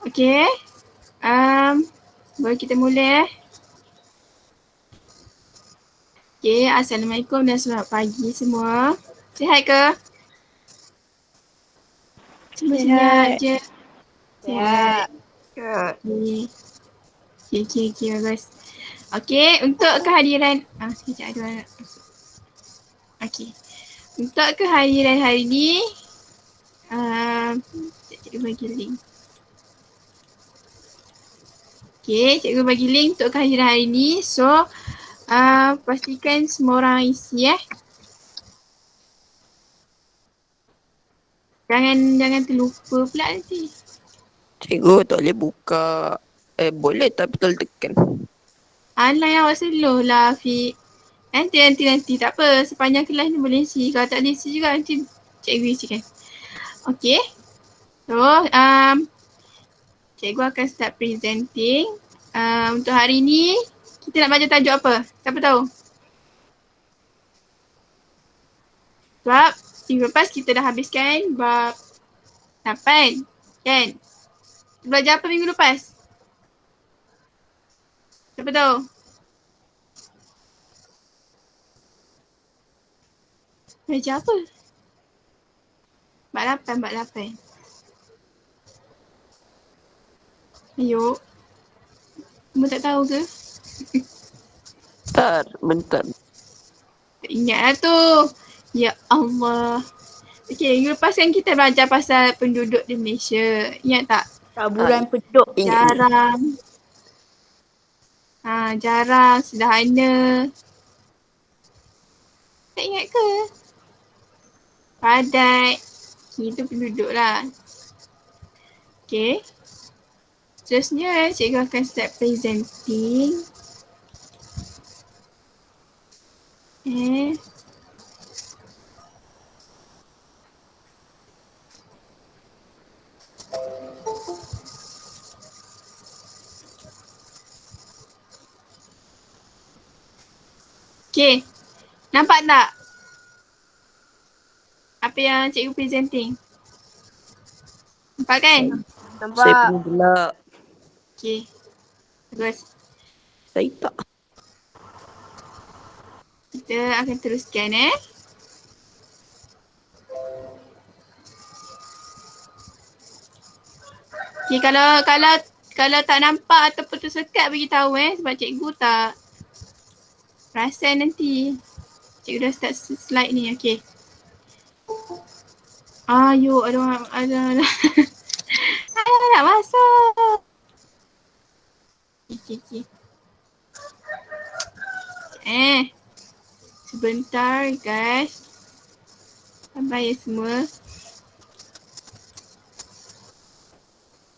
Okey. Baru kita mula Okey, Assalamualaikum dan selamat pagi semua. Sihat ke? Cuma senyap je. Sihat. Okey. Okey, bagus. Okey, untuk kehadiran sekejap ada anak masuk. Okey. Untuk kehadiran hari ni cikgu bagi link. Okey, cikgu bagi link untuk kehadiran hari ni. So, pastikan semua orang isi Jangan terlupa pula nanti. Cikgu tak boleh buka. Boleh tapi tak boleh tekan. Alah yang awak slow lah Afiq. Nanti tak apa. Sepanjang kelas ni boleh isi. Kalau tak boleh isi juga nanti cikgu isikan. Okay. So, cikgu akan start presenting. Untuk hari ni, kita nak baca tajuk apa? Siapa tahu? Sebab minggu lepas kita dah habiskan bab 8. Kan? Kita belajar apa minggu lepas? Siapa tahu? Belajar apa? Bab 8. Ayuk. Kamu tak tahu ke? Bentar. Tak ingat lah tu. Ya Allah. Okay, minggu lepas kan kita belajar pasal penduduk di Malaysia. Ingat tak? Taburan penduduk. Jarang. Jarang, sederhana. Tak ingat ke? Padat. Itu penduduk lah. Okay. Seterusnya, cikgu akan start presenting. Okay. Nampak tak? Apa yang cikgu presenting? Nampak kan? Nampak. Saya pun gelap. Okay. Bagus. Saya tak. Kita akan teruskan Okay, kalau tak nampak ataupun tersekat beritahu sebab cikgu tak perasan nanti. Cikgu dah start slide ni, okay. Ayuh, ada nak masuk. Okay. Sebentar guys. Sabar ya semua.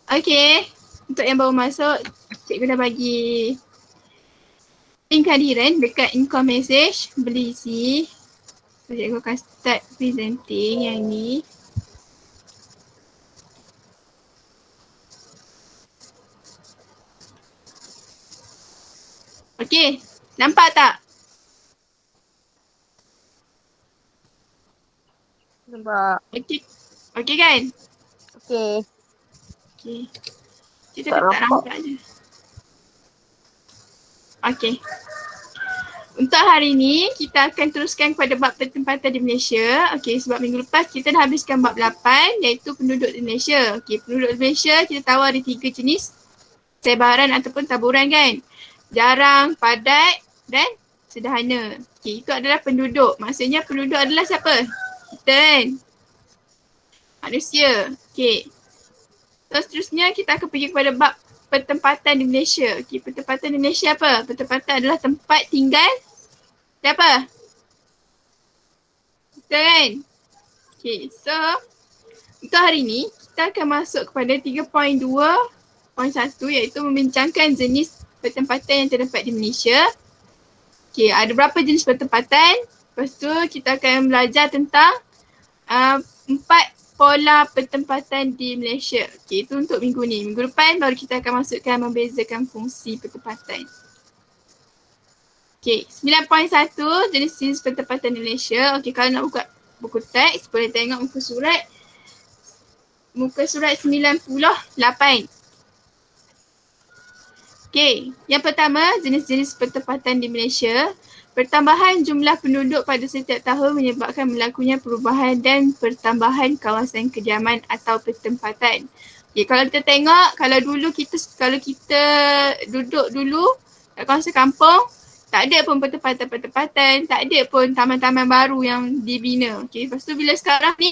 Okay. Untuk yang baru masuk, cikgu dah bagi link kehadiran dekat income message. Boleh isi. So, cikgu akan start presenting yang ni. Okay. Nampak tak? Nampak. Okay kan? Okay. Kita tak nampak je. Okay. Untuk hari ni, kita akan teruskan kepada bab pertempatan di Malaysia. Okay, sebab minggu lepas kita dah habiskan bab 8 iaitu penduduk di Malaysia. Okay, penduduk di Malaysia kita tahu ada 3 jenis sebaharan ataupun taburan kan. Jarang, padat dan sederhana. Okay, itu adalah penduduk. Maksudnya penduduk adalah siapa? Kita kan? Manusia. Okay. Terus seterusnya kita akan pergi kepada bab pertempatan di Malaysia. Okay, pertempatan di Malaysia apa? Pertempatan adalah tempat tinggal siapa? Kita kan? Okay, so untuk hari ni kita akan masuk kepada 3.2.1 iaitu membincangkan jenis pertempatan yang terdapat di Malaysia. Okay, ada berapa jenis pertempatan? Lepas tu kita akan belajar tentang 4 pola pertempatan di Malaysia. Okay, itu untuk minggu ni. Minggu depan baru kita akan masukkan membezakan fungsi pertempatan. Okay, 9.1 jenis pertempatan di Malaysia. Okay, kalau nak buka buku teks, boleh tengok muka surat 98. Okey, yang pertama jenis-jenis pertempatan di Malaysia. Pertambahan jumlah penduduk pada setiap tahun menyebabkan berlakunya perubahan dan pertambahan kawasan kediaman atau pertempatan. Okay, kalau kita tengok, kalau kita duduk dulu kat kawasan kampung, tak ada pun pertempatan-pertempatan, tak ada pun taman-taman baru yang dibina. Okay, lepas tu bila sekarang ni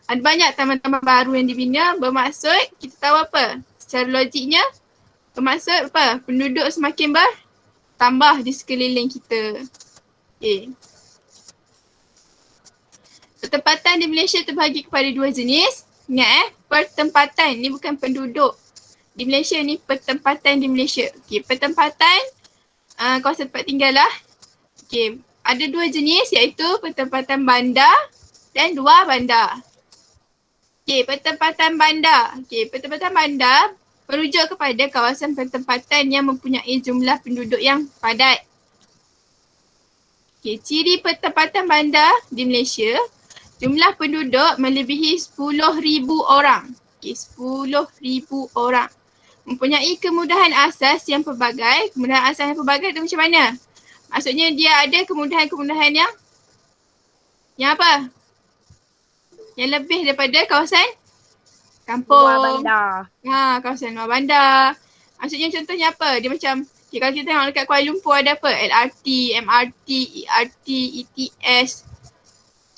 ada banyak taman-taman baru yang dibina, bermaksud kita tahu apa? Secara logiknya, bermaksud apa? Penduduk semakin bertambah di sekeliling kita. Okay. Pertempatan di Malaysia terbahagi kepada dua jenis. Ingat pertempatan ni bukan penduduk. Di Malaysia ni pertempatan di Malaysia. Okay, pertempatan kawasan tempat tinggal lah. Okay, ada dua jenis iaitu pertempatan bandar dan luar bandar. Okay, pertempatan bandar. Okay, pertempatan bandar merujuk kepada kawasan pertempatan yang mempunyai jumlah penduduk yang padat. Okay, ciri pertempatan bandar di Malaysia, jumlah penduduk melebihi 10,000 orang. Okay, 10,000 orang. Mempunyai kemudahan asas yang pelbagai. Kemudahan asas yang pelbagai tu macam mana? Maksudnya dia ada kemudahan-kemudahan yang apa? Yang lebih daripada kawasan kampung. Luar bandar. Kawasan luar bandar. Maksudnya contohnya apa? Dia macam, okay, kalau kita tengok dekat Kuala Lumpur ada apa? LRT, MRT, ERT, ETS.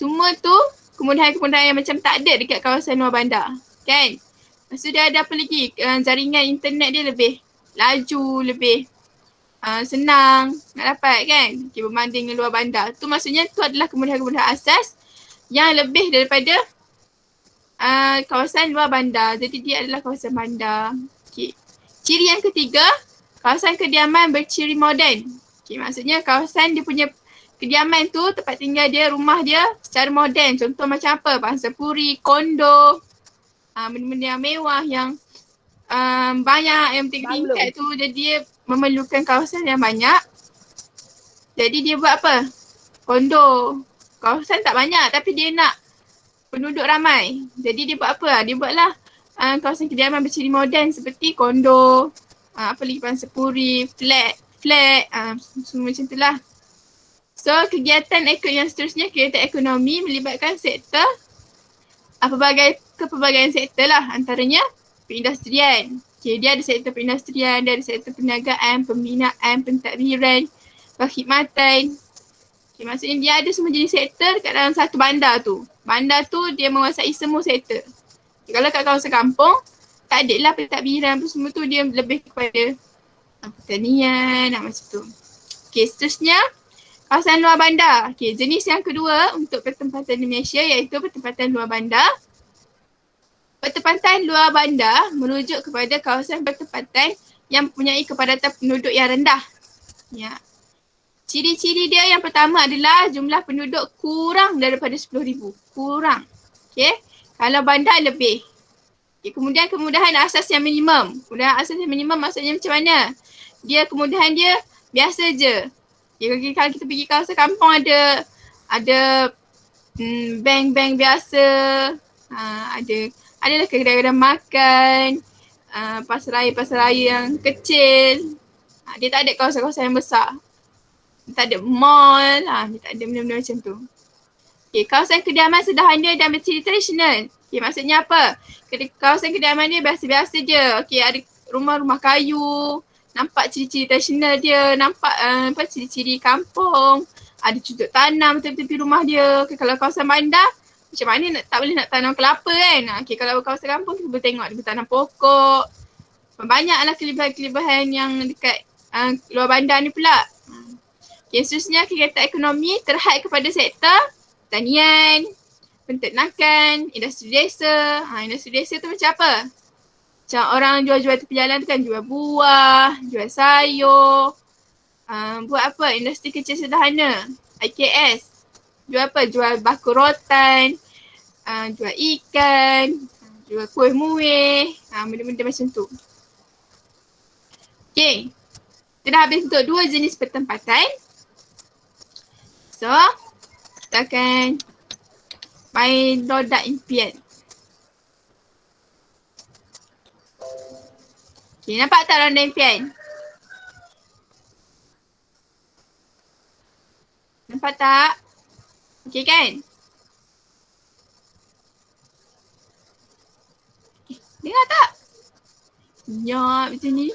Semua tu kemudahan-kemudahan yang macam tak ada dekat kawasan luar bandar. Kan? Lepas tu dia ada apa lagi? Jaringan internet dia lebih laju, lebih senang nak dapat kan? Okay, berbanding dengan luar bandar. Tu maksudnya tu adalah kemudahan-kemudahan asas yang lebih daripada kawasan luar bandar. Jadi dia adalah kawasan bandar. Okay. Ciri yang ketiga, kawasan kediaman berciri moden. Okay, maksudnya kawasan dia punya kediaman tu, tempat tinggal dia, rumah dia secara moden. Contoh macam apa? Pangsapuri, kondo, benda-benda yang mewah yang banyak yang tingkat tu. Jadi dia memerlukan kawasan yang banyak. Jadi dia buat apa? Kondo. Kawasan tak banyak tapi dia nak penduduk ramai. Jadi dia buat apa? Dia buatlah kawasan kediaman berciri moden seperti kondo, apa lagi, pangsapuri, flat, semua macam tu lah. So kegiatan yang seterusnya, kegiatan ekonomi melibatkan sektor kepelbagaian sektor lah, antaranya perindustrian. Okay, dia ada sektor perindustrian, dia ada sektor perniagaan, pembinaan, pentadbiran, perkhidmatan. Okay, maksudnya dia ada semua jenis sektor kat dalam satu bandar tu. Bandar tu dia menguasai semua sektor. Okay, kalau kat kawasan kampung, tak ada lah pentadbiran apa semua tu, dia lebih kepada pertanian, macam tu. Okay, seterusnya kawasan luar bandar. Okay, jenis yang kedua untuk pertempatan di Malaysia iaitu pertempatan luar bandar. Pertempatan luar bandar merujuk kepada kawasan pertempatan yang mempunyai kepadatan penduduk yang rendah. Ya. Ciri-ciri dia yang pertama adalah jumlah penduduk kurang daripada 10,000. Kurang. Okay. Kalau bandar lebih. Okay. Kemudian kemudahan asas yang minimum. Kemudahan asas yang minimum maksudnya macam mana? Dia kemudahan dia biasa je. Okay. Kalau kita pergi kawasan kampung ada bank-bank biasa. Adalah kedai-kedai makan. Pasar raya yang kecil. Dia tak ada kawasan-kawasan yang besar. Tak ada mall, dia tak ada benda-benda macam tu. Okay, kawasan kediaman sederhana dan berciri tradisional. Okay, maksudnya apa? Kawasan kediaman dia biasa-biasa je. Okay, ada rumah-rumah kayu, nampak ciri-ciri tradisional dia, nampak ciri-ciri kampung, ada cuduk tanam tepi-tepi rumah dia. Okay, kalau kawasan bandar, macam mana tak boleh nak tanam kelapa kan? Okay, kalau kawasan kampung kita boleh tengok dia bertanam pokok. Banyaklah kelebihan-kelebihan yang dekat luar bandar ni pula. Okay, seterusnya kegiatan ekonomi terhad kepada sektor pertanian, penternakan, industri desa. Industri desa tu macam apa? Macam orang jual-jual tepi jalan tu kan, jual buah, jual sayur. Buat apa? Industri kecil sederhana, IKS. Jual apa? Jual bakul rotan, jual ikan, jual kuih muih, benda-benda macam tu. Okay, kita dah habis untuk dua jenis pertempatan. So, kita akan main roda impian. Okay, nampak tak roda impian? Nampak tak? Okey kan? Dengar tak? Senyap macam ni.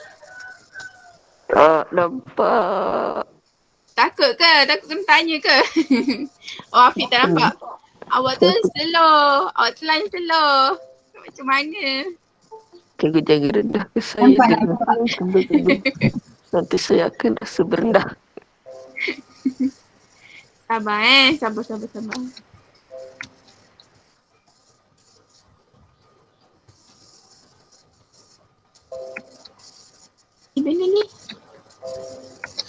Tak nampak. Takut ke? Takut kena tanya ke? Oh, Afiq tak nampak. Awak tu slow. Awak tu lain slow. Macam mana? Jaga-jaga rendah ke saya dengan tunggu. Nanti saya akan rasa berendah. Sabar Sabar. Benda ni.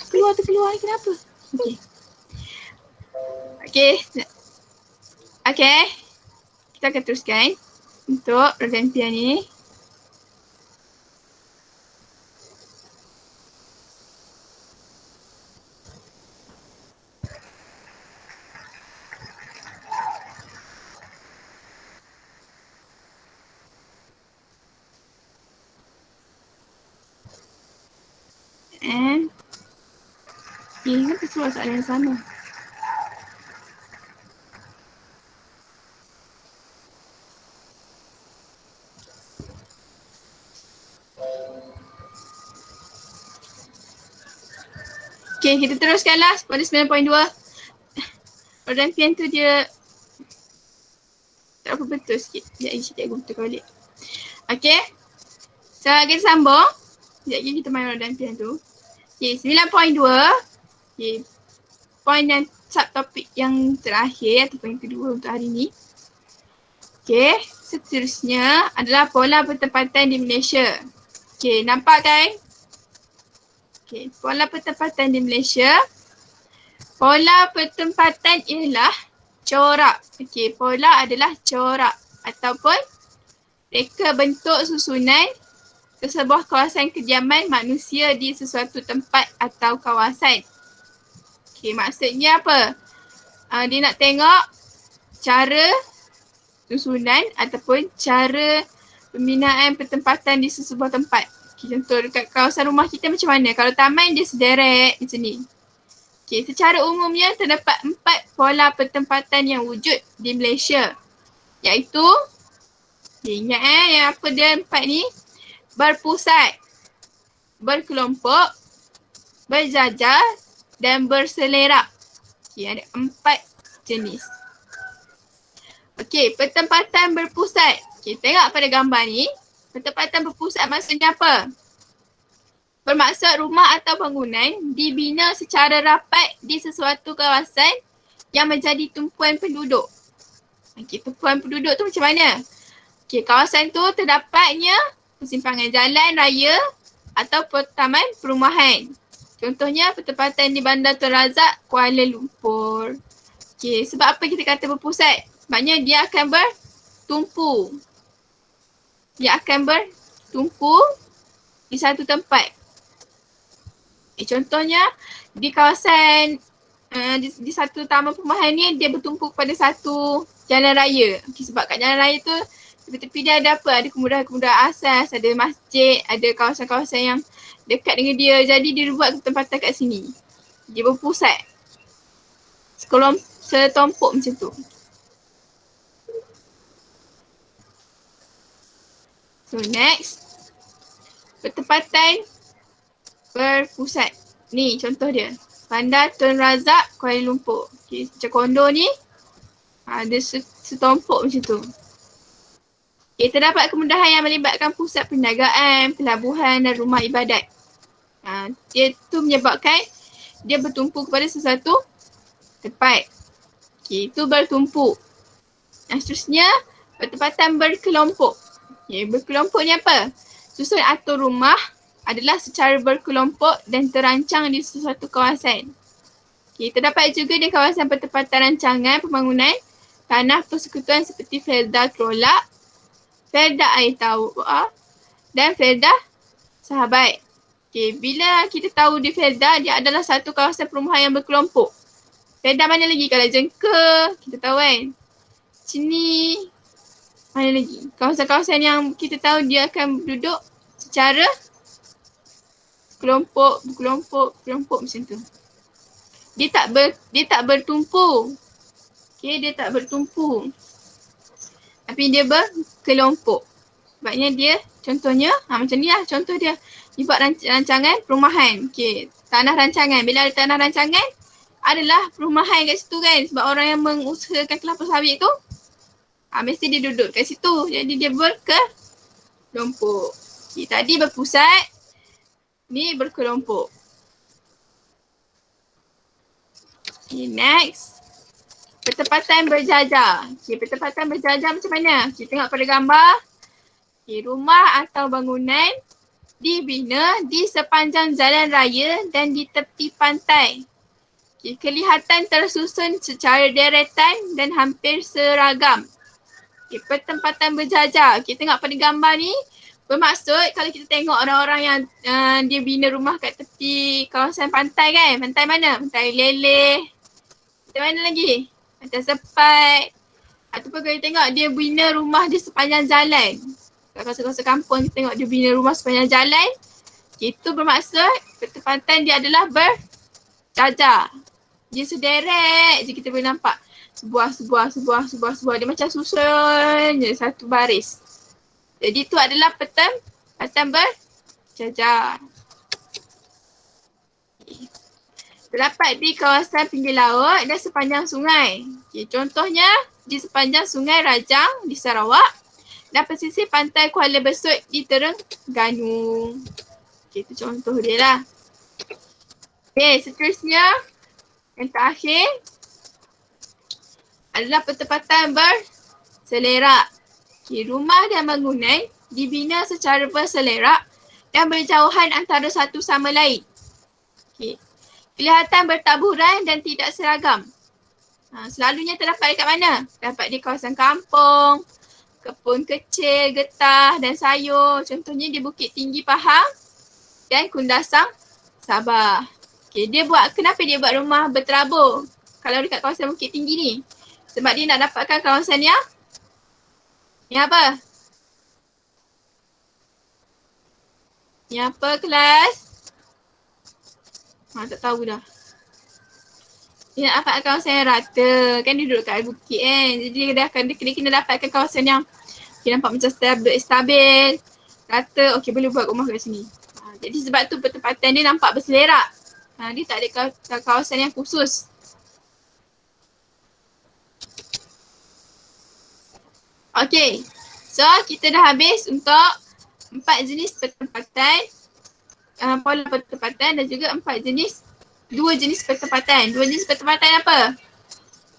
Keluar ni kenapa? Okay. Kita akan teruskan untuk roda impian ni. And kenapa keluar soalan yang sama? Okay, kita teruskanlah pada 9.2. Roda impian tu dia tak apa betul sikit. Sekejap lagi cikgu betulkan balik. Okay. So, kita sambung. Sekejap lagi kita main roda impian tu. Okay, 9.2. Okay. Point dan subtopik yang terakhir ataupun yang kedua untuk hari ni. Okay. Seterusnya adalah pola bertempatan di Malaysia. Okay, nampak kan? Okay, pola pertempatan di Malaysia. Pola pertempatan ialah corak. Okay, pola adalah corak ataupun reka bentuk susunan ke sebuah kawasan kediaman manusia di sesuatu tempat atau kawasan. Okay, maksudnya apa? Dia nak tengok cara susunan ataupun cara pembinaan pertempatan di sesebuah tempat. Okay, contoh dekat kawasan rumah kita macam mana? Kalau taman dia sederet macam ni. Okay, secara umumnya terdapat 4 pola pertempatan yang wujud di Malaysia. Iaitu, ingat yang apa dia 4 ni? Berpusat, berkelompok, berjajar dan berselerak. Okay, ada 4 jenis. Okay, pertempatan berpusat. Okay, tengok pada gambar ni. Pertempatan berpusat maksudnya apa? Bermaksud rumah atau bangunan dibina secara rapat di sesuatu kawasan yang menjadi tumpuan penduduk. Okay, tumpuan penduduk tu macam mana? Okay, kawasan tu terdapatnya persimpangan jalan raya atau taman perumahan. Contohnya pertempatan di Bandar Tun Razak, Kuala Lumpur. Okay, sebab apa kita kata berpusat? Sebabnya dia akan bertumpu. Dia akan bertumpu di satu tempat. Contohnya di kawasan di satu taman perumahan ni dia bertumpu pada satu jalan raya. Okay, sebab kat jalan raya tu tepi-tepi dia ada apa? Ada kemudahan-kemudahan asas, ada masjid, ada kawasan-kawasan yang dekat dengan dia. Jadi dia buat tempatan kat sini. Dia berpusat. Setompok macam tu. So next, pertempatan berpusat. Ni contoh dia. Bandar Tun Razak, Kuala Lumpur. Okay, macam kondo ni ada setompok macam tu. Okay, terdapat kemudahan yang melibatkan pusat perniagaan, pelabuhan dan rumah ibadat. Dia tu menyebabkan dia bertumpu kepada sesuatu tempat. Okay, itu bertumpu. Seterusnya, pertempatan berkelompok. Okay, berkelompok ni apa? Susun atau rumah adalah secara berkelompok dan terancang di sesuatu kawasan. Okay, terdapat juga di kawasan pertempatan rancangan pembangunan tanah persekutuan seperti Felda Krolak, Felda Air Tawar dan Felda Sahabat. Okay, bila kita tahu di Felda, dia adalah satu kawasan perumahan yang berkelompok. Felda mana lagi? Kalau Jengka, kita tahu kan. Sini, mana lagi? Kawasan-kawasan yang kita tahu dia akan duduk secara kelompok macam tu. dia tak bertumpu. Okay, dia tak bertumpu. Tapi dia berkelompok. Sebabnya dia contohnya macam ni lah contoh dia. Dia buat rancangan perumahan. Okay, tanah rancangan. Bila ada tanah rancangan adalah perumahan kat situ kan. Sebab orang yang mengusahakan kelapa sawit tu mesti dia duduk kat situ. Jadi dia berkelompok. Okay, tadi berpusat. Ni berkelompok. Okay, next. Pertempatan berjajar. Okay, pertempatan berjajar macam mana? Kita tengok pada gambar. Okay, rumah atau bangunan dibina di sepanjang jalan raya dan di tepi pantai. Okay, kelihatan tersusun secara deretan dan hampir seragam. Okay, pertempatan berjajar. Kita tengok pada gambar ni. Bermaksud kalau kita tengok orang-orang yang dia bina rumah kat tepi kawasan pantai kan. Pantai mana? Pantai Leleh. Pantai mana lagi? Pantai Sepat. Ataupun kalau tengok dia bina rumah di sepanjang jalan. Kat kawasan-kawasan kampung kita tengok dia bina rumah sepanjang jalan. Itu bermaksud pertempatan dia adalah berjajar. Dia sederet je kita boleh nampak. Sebuah. Dia macam susun je satu baris. Jadi itu adalah pertempatan berjajar. Terdapat di kawasan pinggir laut dan sepanjang sungai. Okay, contohnya di sepanjang sungai Rajang di Sarawak dan pesisir pantai Kuala Besut di Terengganu. Okay, itu contoh dia lah. Okay, seterusnya yang terakhir adalah pertempatan berselerak. Okay, rumah dan bangunan dibina secara berselerak dan berjauhan antara satu sama lain. Okay. Kelihatan bertaburan dan tidak seragam. Selalunya terdapat dekat mana? Terdapat di kawasan kampung, kebun kecil, getah dan sayur. Contohnya di Bukit Tinggi Pahang dan Kundasang Sabah. Okay, kenapa dia buat rumah berterabur kalau dekat kawasan Bukit Tinggi ni? Sebab dia nak dapatkan kawasan yang apa? Yang apa kelas? Tak tahu dah. Dia nak dapatkan kawasan yang rata. Kan dia duduk kat bukit kan. Jadi dia kena dapatkan kawasan yang nampak macam stabil, rata. Okay, boleh buat rumah kat sini. Jadi sebab tu pertempatan dia nampak berselerak. Dia tak ada kawasan yang khusus. Okay. So kita dah habis untuk 4 jenis pertempatan. Pola pertempatan dan juga 2 jenis pertempatan. 2 jenis pertempatan apa?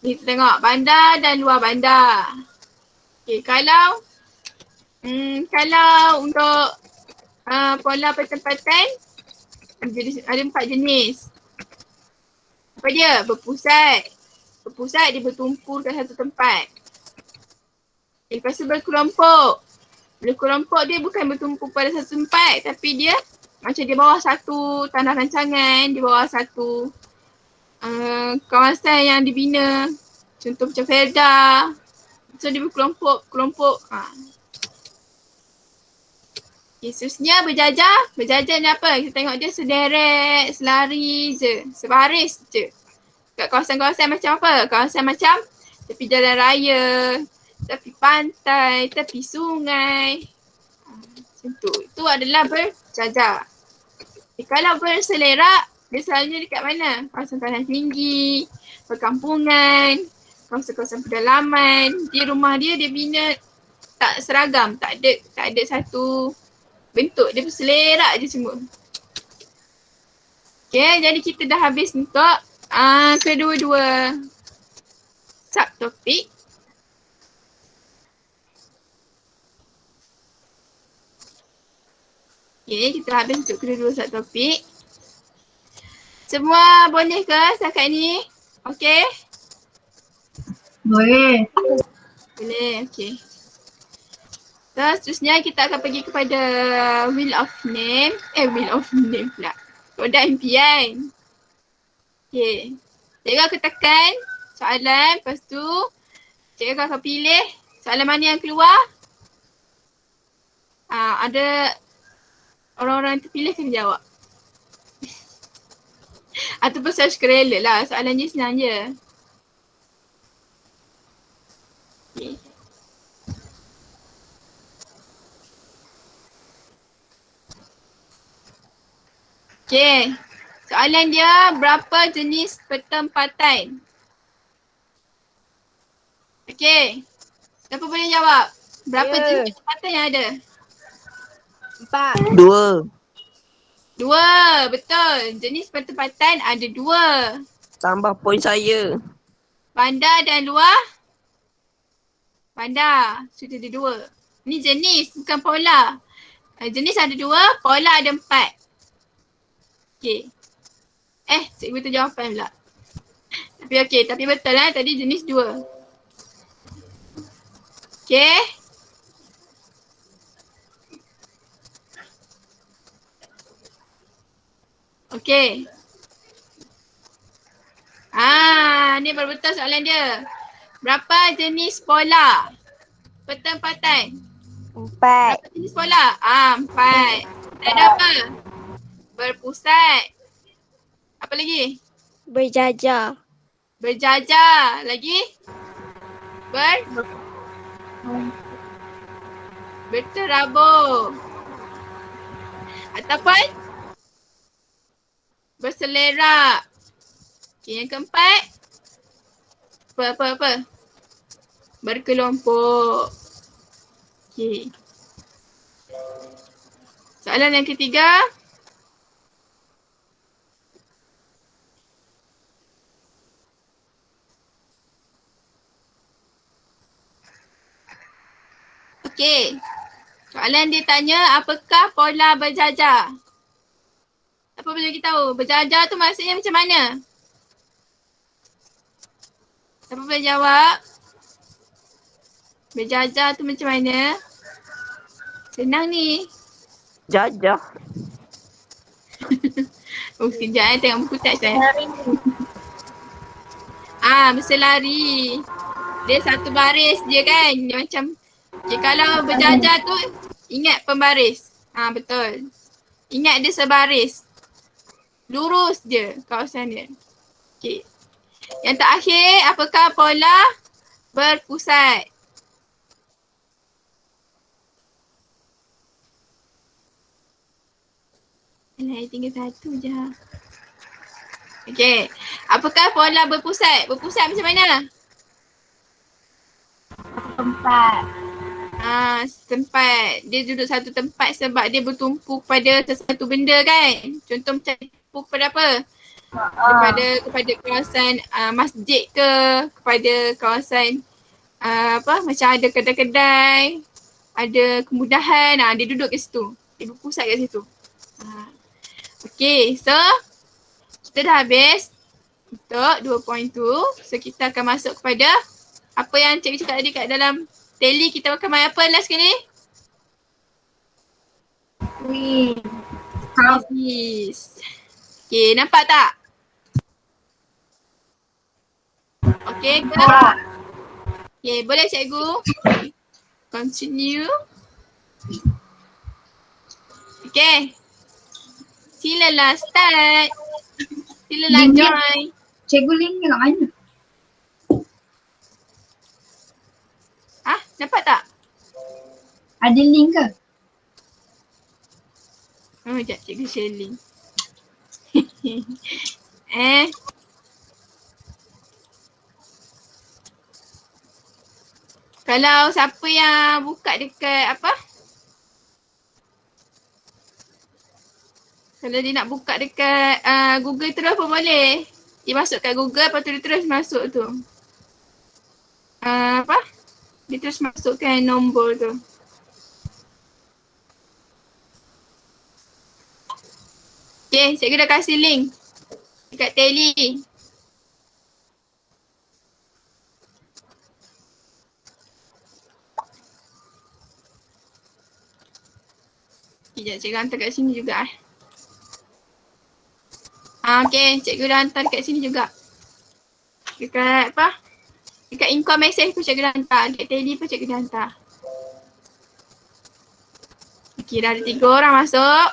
Kita tengok bandar dan luar bandar. Okay, kalau untuk pola pertempatan ada 4 jenis. Apa dia? Berpusat. Berpusat dia bertumpul kat satu tempat. Okay, lepas tu berkelompok. Berkelompok dia bukan bertumpul pada satu tempat tapi dia macam di bawah satu tanah rancangan, di bawah satu kawasan yang dibina. Contoh macam Ferda. So dia berkelompok. Okay, seterusnya berjajar. Berjajar ni apa? Kita tengok dia sederet, selari je, sebaris je. Kat kawasan-kawasan macam apa? Kawasan macam tepi jalan raya, tepi pantai, tepi sungai. Macam tu. Itu adalah berjajar. Kalau berselerak, dia selalunya dekat mana? Kawasan tanah tinggi, perkampungan, kawasan-kawasan pedalaman. Di rumah dia bina tak seragam, tak ada satu bentuk. Dia berselerak je semua. Okay, jadi kita dah habis untuk kedua-dua subtopik. Okay, kita habis untuk kedua-dua subtopik. Semua boleh ke setakat ni? Okay? Boleh. Boleh, okay. So, seterusnya kita akan pergi kepada Wheel of Name. Wheel of Name pula. Roda impian. Okay. Cikgu akan tekan soalan. Lepas tu, cikgu akan pilih soalan mana yang keluar. Ada orang-orang yang terpilih kena jawab. Ataupun search Kerala lah. Soalan je senang je. Okay. Okay. Soalan dia, berapa jenis pertempatan? Okay. Siapa boleh jawab? Berapa jenis pertempatan yang ada? 4. 2. 2. Betul. Jenis pertempatan ada 2. Tambah poin saya. Bandar dan luar? Bandar. Sudah ada 2. Ni jenis, bukan pola. Jenis ada 2, pola ada 4. Okay. Cikgu tu jawapan pula. Tapi okay, tapi betul lah tadi jenis 2. Okay. Okay. Ni baru betul soalan dia. Berapa jenis pola? Pertempatan. 4. Berapa jenis pola? 4. Dan apa? Berpusat. Apa lagi? Berjajar. Berjajar. Lagi? Berterabur. Ataupun berselerak. Okay, yang keempat. Apa? Berkelompok. Okay. Soalan yang ketiga. Okay. Soalan dia tanya, apakah pola berjajar? Apa boleh kita tahu? Berjajar tu maksudnya macam mana? Siapa boleh jawab? Berjajar tu macam mana? Senang ni. Jajah. Sekejap tengok buku teks berselari. Dia satu baris je kan. Dia macam, kalau berjajar tu ingat pembaris. Betul. Ingat dia sebaris. Lurus je kawasan dia. Okay. Yang terakhir, apakah pola berpusat? Tinggal satu je. Okay. Apakah pola berpusat? Berpusat macam mana? Tempat. Tempat. Dia duduk satu tempat sebab dia bertumpu pada sesuatu benda kan. Contoh macam tumpu kepada apa? Kepada kawasan masjid ke, kepada kawasan macam ada kedai-kedai, ada kemudahan, dia duduk kat situ. Dia berpusat kat situ. Okay, so kita dah habis untuk 2 point tu. So kita akan masuk kepada apa yang cikgu cakap tadi kat dalam tally. Kita akan main apa last sekali? Quiz. Okay, nampak tak? Okay ke? Okay, boleh cikgu? Continue. Okay. Silalah start. Silalah join. Cikgu link kat mana? Nampak tak? Ada link ke? Sekejap cikgu share link. Kalau siapa yang buka dekat apa? Kalau dia nak buka dekat Google terus pun boleh. Dia masuk kat Google, lepas tu dia terus masuk tu. Dia terus masukkan nombor tu. Okay, cikgu dah kasih link dekat tally. Sekejap, cikgu hantar kat sini juga Okay, cikgu dah hantar kat sini juga. Dekat apa? Dekat income message pun cikgu dah hantar. Dekat tally pun cikgu dah hantar. Okay, dah ada 3 orang masuk.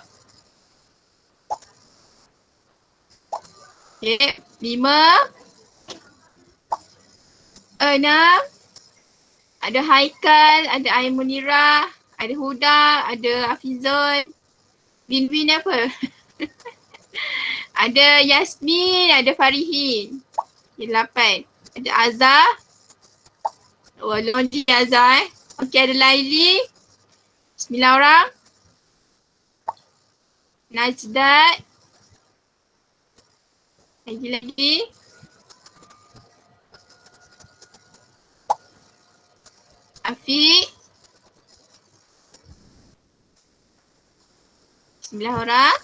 Okay. 5. 6. Ada Haikal, ada Ain Munirah, ada Huda, ada Hafizul. Bin apa? Ada Yasmin, ada Farihin. Okay, 8. Ada Azhar. Oh, lonji Azhar Okay, ada Laili. 9 orang. Najdat. Lagi. Afiq. 9 orang.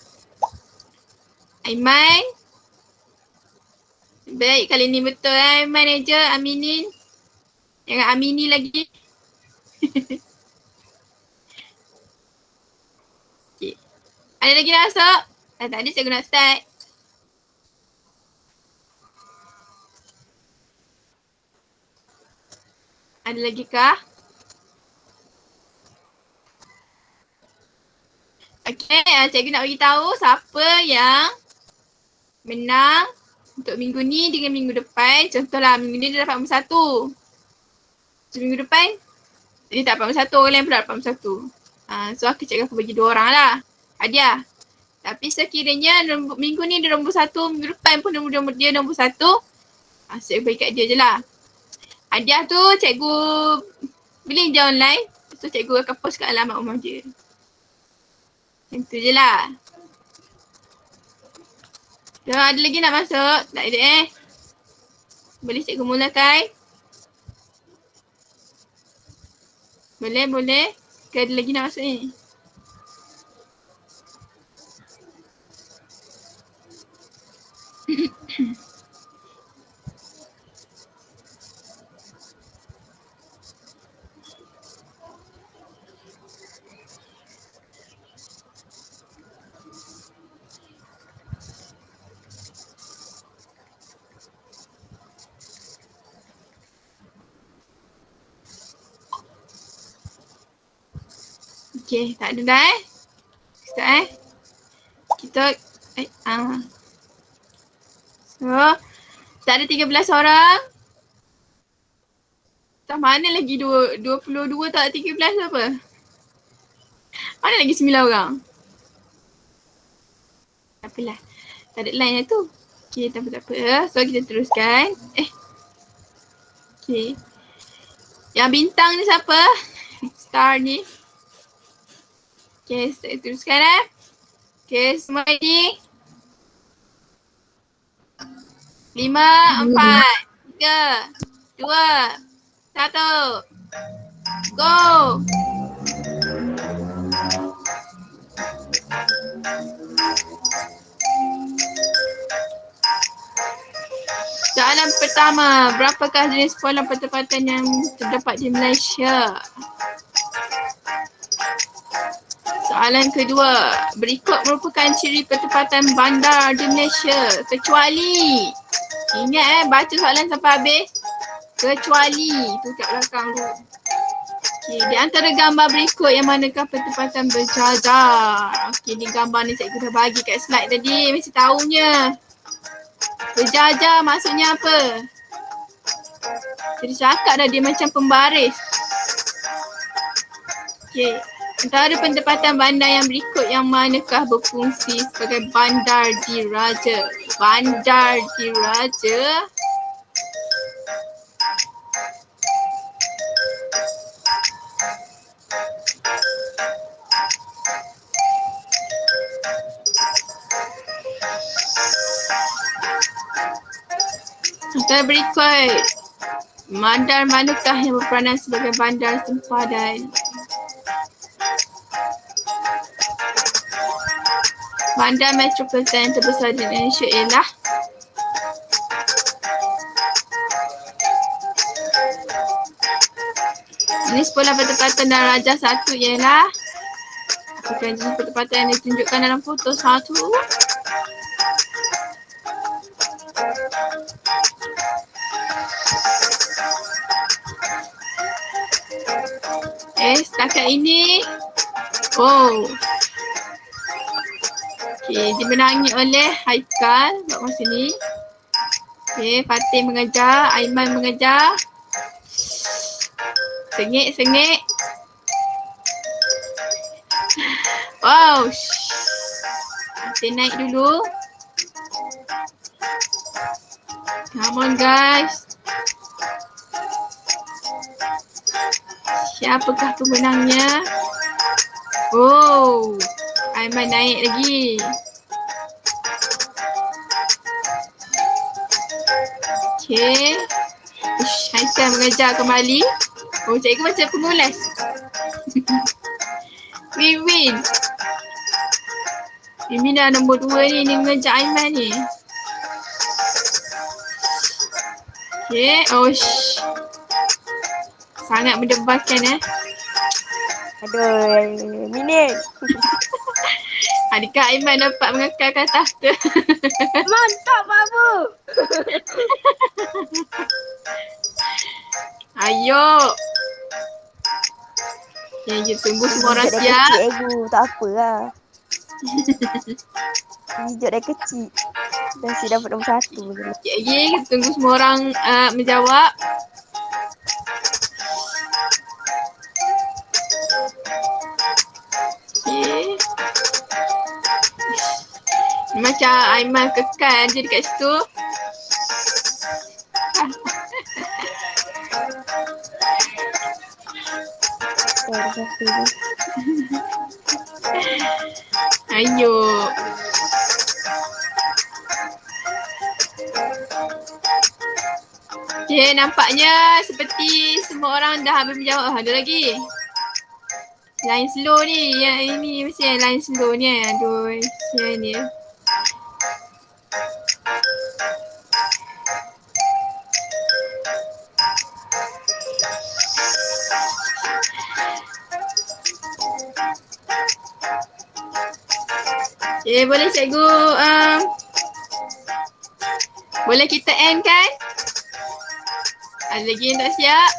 Aiman. Baik, kali ni betul Aiman aja aminin. Jangan amini lagi. Okay. Ada lagi nak masuk? Tak ada, cikgu nak start. Ada lagi kah? Okay, cikgu nak bagi tahu siapa yang menang untuk minggu ni dengan minggu depan. Contohlah minggu ni dia dapat nombor 1. So minggu depan dia tak dapat nombor 1, orang lain pula dapat nombor 1. So cikgu aku bagi 2 orang lah hadiah. Tapi sekiranya minggu ni dia nombor 1, minggu depan pun dia nombor 1. Cikgu bagi kat dia je lah. Hadiah tu cikgu beli je online. So cikgu akan post kat alamat rumah dia. Macam tu je lah. Ada lagi nak masuk? Tak ada Boleh cikgu mulakan? Boleh. Ke ada lagi nak masuk ni? Okay, tak ada dah Start Kita So, tak ada 13 orang. Tak mana lagi 22 tak 13 apa? Mana lagi 9 orang? Tak apalah. Tak ada line lah tu. Okay, tak apa. So, kita teruskan. Okay. Yang bintang ni siapa? Star ni. Okay, saya teruskan Okay, semua ni. 5, 4, 3, 2, 1. Go! Soalan pertama, berapakah jenis sekolah pertempatan yang terdapat di Malaysia? Soalan kedua, berikut merupakan ciri pertempatan bandar di Malaysia kecuali, ingat baca soalan sampai habis, kecuali tu kat belakang tu. Okay, di antara gambar berikut yang manakah pertempatan berjajar? Okay, ni gambar ni cikgu dah bagi kat slide tadi, mesti tahunya. Berjajar maksudnya apa? Jadi cakap dah dia macam pembaris. Okay. Antara penempatan bandar yang berikut yang manakah berfungsi sebagai bandar diraja? Bandar diraja. Antara berikut, bandar manakah yang berperanan sebagai bandar sempadan? Bandar metropolitan terbesar di Indonesia ialah jenis sekolah pertempatan dan Raja 1 ialah bukan jenis pertempatan yang ditunjukkan dalam foto 1. Setakat ini Okay, dimenangi oleh Haikal buat masa ni. Okay, Fatih mengajar, Aiman mengajar. Sengit. Wow. Kita naik dulu. Come on guys. Siapakah pemenangnya? Oh, Aiman naik lagi. Okay. Haikal mengajar kembali. Oh, cikgu macam pengulas. Win. Ini dah nombor 2 ni, dia mengajar Aiman ni. Okay, sangat mendebarkan Aduh, minit. Adakah Aiman dapat mengekalkan tahta? Mantap, Babu. Ayo. Ya, tunggu semua orang Hijau dah siap. kecil, Egu. Tak apalah. Hijau dah kecil. Dah si dapat nombor 1 je lah. Sikit lagi, kita tunggu semua orang menjawab. Okay. Macam Aiman kekal je dekat situ. Dah satu je. Ayo. Okay, nampaknya seperti semua orang dah habis menjawab. Ada lagi. Line slow ni. Yang ini mesti line slow ni. Aduh, sian ni. Okay, boleh cikgu boleh kita end kan? Ada lagi yang tak siap?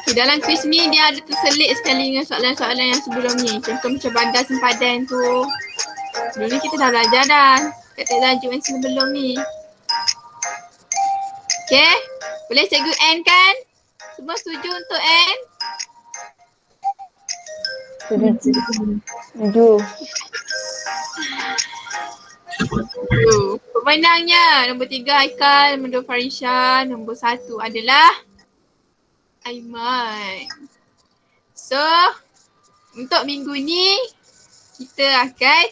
Okay, dalam quiz ni dia ada terselit sekali dengan soalan-soalan yang sebelum ni. Contoh macam bandar sempadan tu. Sebelum ni kita dah belajar dah. Kat tajuk yang sebelum ni. Okay. Boleh cikgu end kan? Semua setuju untuk end? Setuju. Pemenangnya nombor 3 Haikal, nombor 2 Farisha, nombor 1 adalah Aiman. So, untuk minggu ni kita akan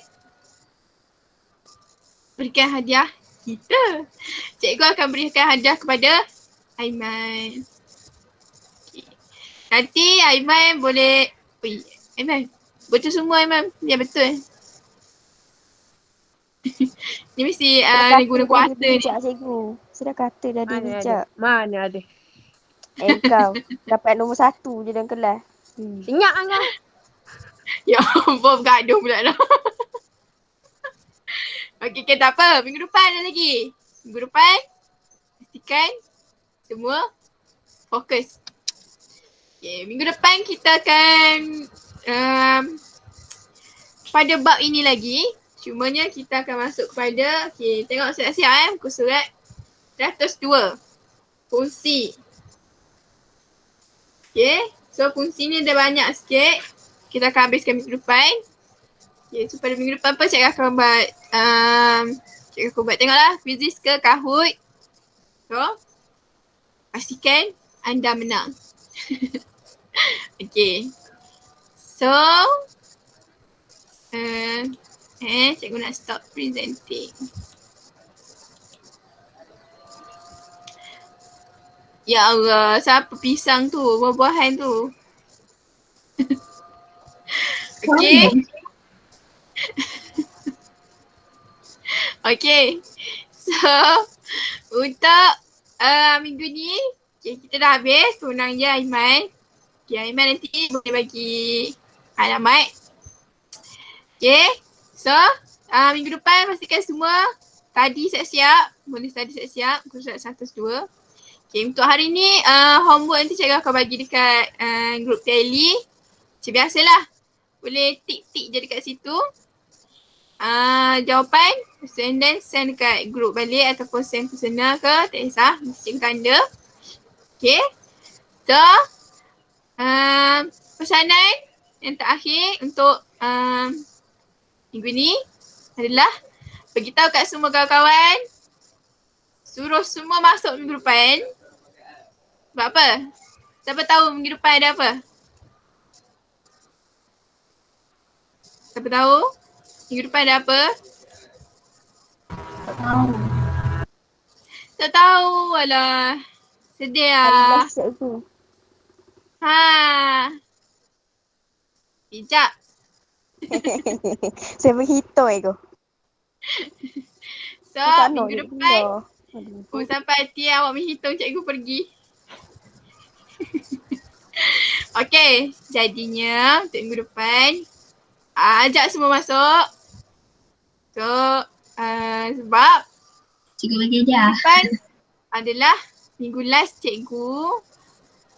berikan hadiah kita. Cikgu akan berikan hadiah kepada Aiman. Okay. Nanti Aiman boleh, Aiman, betul semua Aiman? Ya betul. Ni mesti guna kuasa ni. Cikgu. Sudah kata dah dia bijak. Mana ada? Kau dapat nombor 1 je dalam kelas. Senyap kan? Ya ampun, bergaduh pula dah. Okay, tak apa. Minggu depan ada lagi. Minggu depan, pastikan semua fokus. Okay, minggu depan kita akan pada bab ini lagi. Cumanya kita akan masuk kepada, okay, tengok siap-siap muka surat 102. Fungsi. Okay, so fungsi ni dah banyak sikit. Kita akan habiskan minggu depan. Okay, so pada minggu depan apa cikgu akan buat? Cikgu akan buat, tengoklah quizzes ke Kahoot. So, pastikan anda menang. Okay. So, cikgu nak stop presenting. Ya Allah, siapa pisang tu, buah-buahan tu? Okay. Okay. So, untuk minggu ni, Okay, kita dah habis. Tunang je Aiman. Okay, Aiman nanti boleh bagi alamat. Okay, so minggu depan pastikan semua study siap-siap. Boleh study siap-siap. Kursus 102. Okay, untuk hari ni homework nanti cikgu akan bagi dekat group tally. Macam biasalah. Boleh tik-tik je dekat situ. Jawapan and then send dekat group balik ataupun send personal ke, tak kisah. Mesti cikgu tanda. Okay. So, pesanan yang terakhir untuk minggu ni adalah beritahu kat semua kawan-kawan, suruh semua masuk minggu depan. Sebab apa? Siapa tahu minggu depan ada apa? Siapa tahu? Minggu depan ada apa? Tahu. Tak tahu. Alah. Sedih Hari lah. last cikgu. Bijak. Saya berhitung ego. So, minggu depan sampai hati awak menghitung cikgu pergi. Okay, jadinya untuk minggu depan ajak semua masuk. So, sebab Cikgu bagi ajar. depan adalah minggu last cikgu.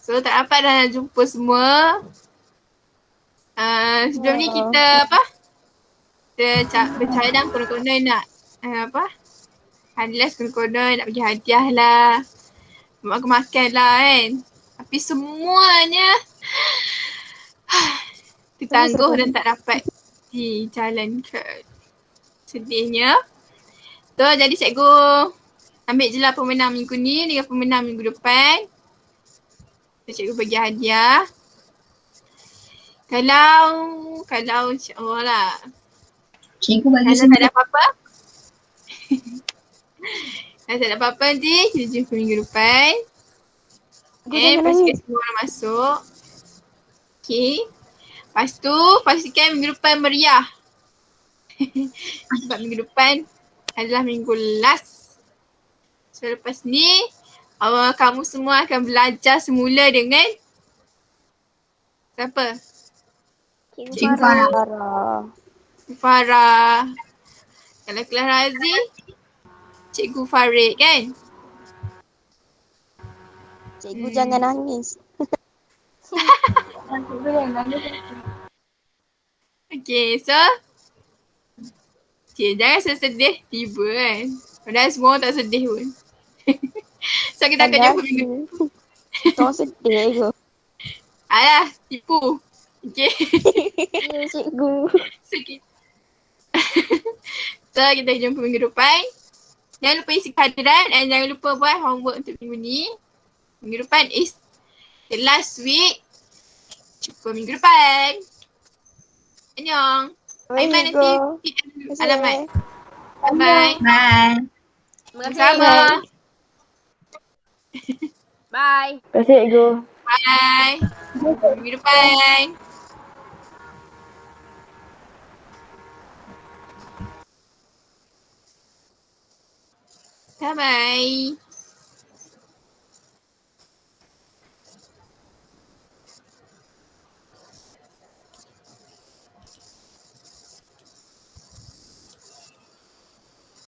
So, tak dapat dah nak jumpa semua. Sebelum ni kita kita bercadang konon-konon nak Handless konon-konon nak bagi hadiah lah. Makan-makan lah kan. Tapi semuanya tertangguh dan tak dapat dijalankan. Sedihnya. So jadi cikgu ambil je lah pemenang minggu ni dengan pemenang minggu depan. So, cikgu bagi hadiah. Kalau insyaAllah lah. Cikgu bagi Kalau tak ada apa-apa. Kalau tak ada apa-apa nanti kita jumpa minggu depan. Jangan Pastikan nangis. semua orang masuk. Okay. Lepas tu pastikan minggu depan meriah. Sebab minggu depan adalah minggu last. So lepas ni kamu semua akan belajar semula dengan siapa? Cikgu Farah. Farah. Farah. Kalau kelas Razi, Cikgu Farid kan? Cikgu jangan nangis. Okay, so jangan sedih tiba kan. Padahal semua orang tak sedih pun. So kita akan jumpa minggu depan. Tuan sedih ego. Alah, tipu. Okay. Ya cikgu. So kita jumpa minggu depan. Jangan lupa isi kehadiran dan jangan lupa buat homework untuk minggu ni. Minggu depan is the last week. Jumpa minggu depan. Annyeong. Aiman nanti alamat. Bye. Bye. Terima kasih. Sama. Bye. Terima kasih, Cikgu. Bye. Minggu depan. Bye-bye.